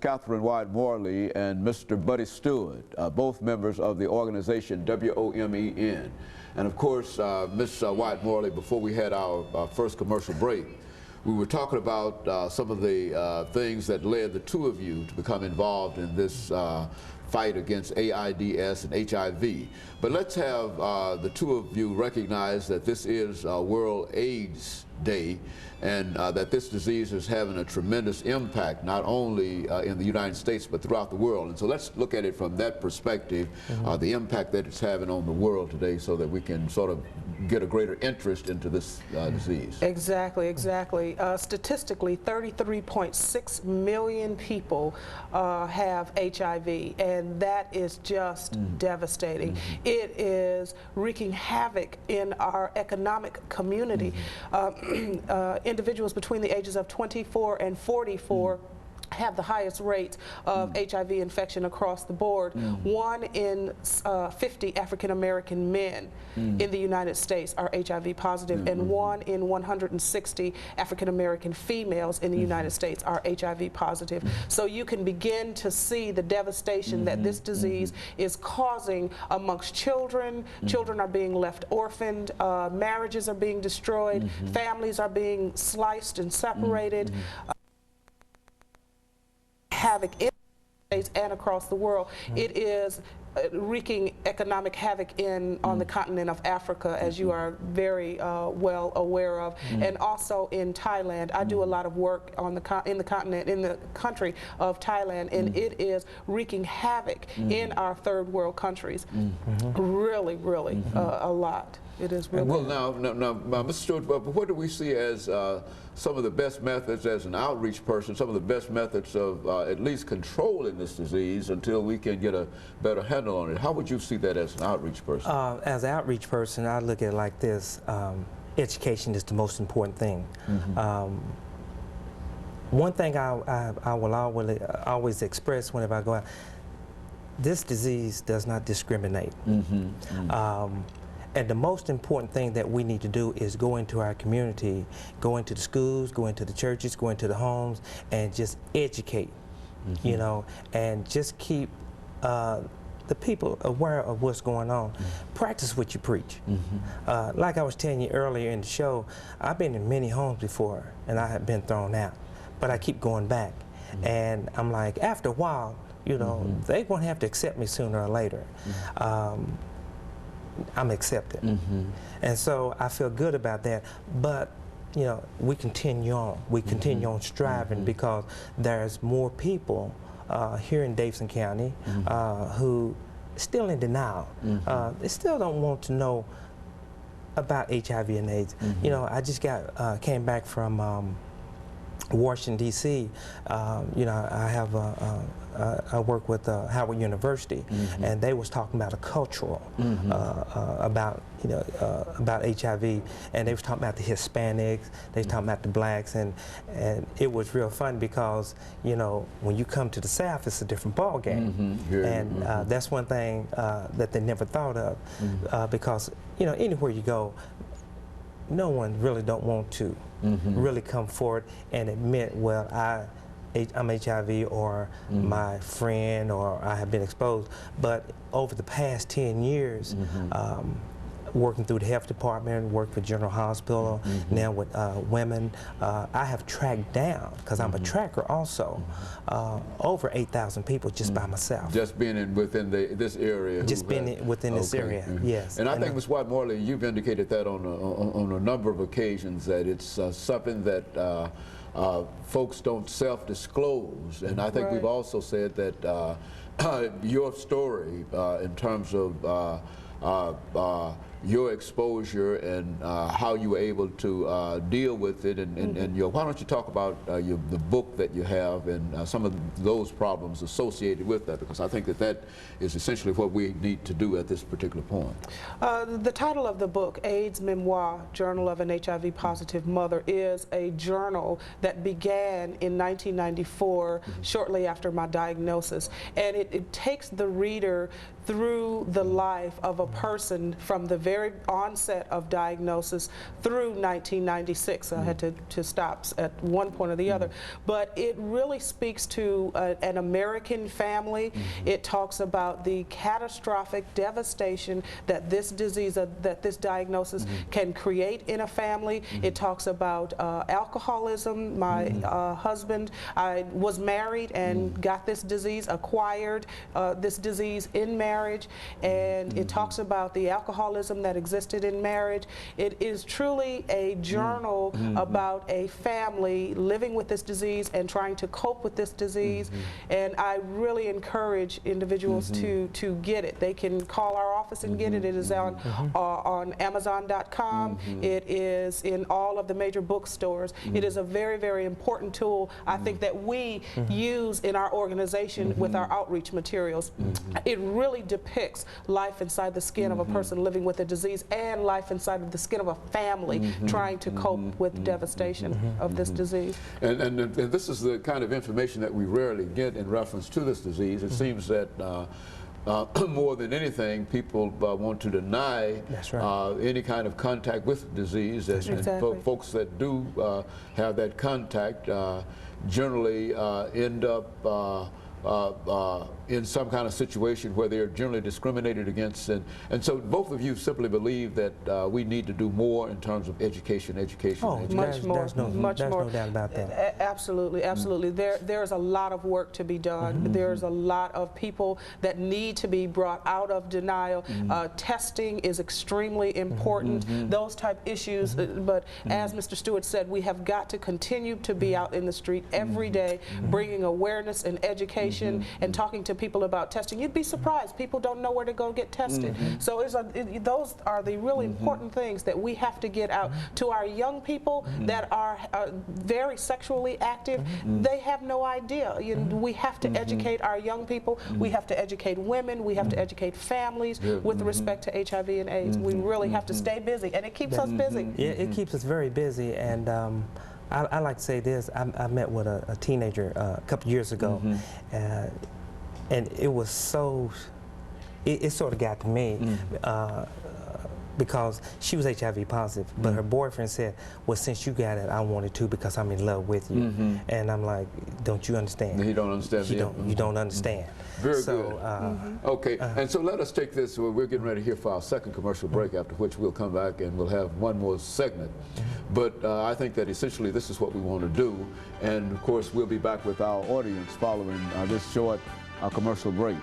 CWyatt-Morley and Mr. Buddy Stewart, both members of the organization WOMEN. And of course, Ms. Wyatt-Morley, before we had our first commercial break, we were talking about some of the things that led the two of you to become involved in this fight against AIDS and HIV. But let's have the two of you recognize that this is World AIDS Day, and that this disease is having a tremendous impact not only in the United States but throughout the world. And so let's look at it from that perspective, the impact that it's having on the world today, so that we can sort of get a greater interest into this disease. Exactly. Statistically, 33.6 million people have HIV, and that is just devastating. It is wreaking havoc in our economic community. Individuals between the ages of 24 and 44 have the highest rates of HIV infection across the board. 1 in 50 African American men in the United States are HIV positive, and 1 in 160 African American females in the United States are HIV positive. So you can begin to see the devastation that this disease is causing amongst children. Children are being left orphaned, marriages are being destroyed, families are being sliced and separated. Havoc in the States and across the world. It is wreaking economic havoc on the continent of Africa, as you are very well aware of, and also in Thailand. I do a lot of work on in the country of Thailand, and it is wreaking havoc in our third world countries. Really, a lot. It is really. Well, now, Mr. Stewart, what do we see as some of the best methods as an outreach person, some of the best methods of at least controlling this disease until we can get a better handle on it? How would you see that as an outreach person? As an outreach person, I look at it like this. Education is the most important thing. One thing I will always express whenever I go out, this disease does not discriminate. And the most important thing that we need to do is go into our community, go into the schools, go into the churches, go into the homes, and just educate, you know, and just keep the people aware of what's going on. Practice what you preach. Like I was telling you earlier in the show, I've been in many homes before, and I have been thrown out, but I keep going back. And I'm like, after a while, you know, they're going to have to accept me sooner or later. I'm accepted. And so I feel good about that. But, you know, we continue on. We continue on striving because there's more people here in Davidson County who are still in denial. They still don't want to know about HIV and AIDS. You know, I just came back from Washington, D.C. You know, I work with Howard University, and they was talking about a cultural about HIV, and they was talking about the Hispanics, they was talking about the blacks, and it was real fun because, you know, when you come to the South, it's a different ball game, and that's one thing that they never thought of, because, you know, anywhere you go, no one really don't want to really come forward and admit, well, I'm HIV, or my friend, or I have been exposed. But over the past 10 years, working through the health department, worked for General Hospital, now with women, I have tracked down, because I'm a tracker also, over 8,000 people just by myself. Just being within this area? Just being within this area, yes. And I think, Ms. Wyatt-Morley, you've indicated that on a number of occasions, that it's something that folks don't self-disclose. And I think we've also said that your story in terms of your exposure and how you were able to deal with it, and why don't you talk about the book that you have and some of those problems associated with that, because I think that is essentially what we need to do at this particular point. The title of the book, AIDS Memoir, Journal of an HIV Positive Mother, is a journal that began in 1994, shortly after my diagnosis, and it takes the reader through the life of a person from the very very onset of diagnosis through 1996. I had to stop at one point or the other. But it really speaks to an American family. It talks about the catastrophic devastation that this disease, that this diagnosis can create in a family. It talks about alcoholism. My husband, I was married and got this disease, acquired this disease in marriage, and it talks about the alcoholism that existed in marriage. It is truly a journal about a family living with this disease and trying to cope with this disease, and I really encourage individuals to get it. They can call our office and get it. It is on Amazon.com. It is in all of the major bookstores. It is a very, very important tool, I think, that we use in our organization with our outreach materials. It really depicts life inside the skin of a person living with a disease and life inside of the skin of a family trying to cope with devastation of this disease. And this is the kind of information that we rarely get in reference to this disease. It seems that more than anything, people want to deny any kind of contact with the disease, and folks that do have that contact generally end up in some kind of situation where they're generally discriminated against, and so both of you simply believe that we need to do more in terms of education. Much more. There's no doubt about that. Absolutely, absolutely. There's a lot of work to be done. There's a lot of people that need to be brought out of denial. Testing is extremely important. Those type issues, but as Mr. Stewart said, we have got to continue to be out in the street every day, bringing awareness and education and talking to people about testing. You'd be surprised. People don't know where to go get tested. So those are the really important things that we have to get out to our young people that are very sexually active. They have no idea. We have to educate our young people. We have to educate women. We have to educate families with respect to HIV and AIDS. We really have to stay busy, and it keeps us busy. Yeah, it keeps us very busy, and I like to say this. I met with a teenager a couple years ago, and it was so, it sort of got to me because she was HIV positive, but her boyfriend said, well, since you got it, I wanted to because I'm in love with you. And I'm like, don't you understand? You don't understand. You don't understand. Very good. Okay, and so let us take this. We're getting ready here for our second commercial break, after which we'll come back and we'll have one more segment. But I think that essentially this is what we want to do. And of course, we'll be back with our audience following this short commercial break.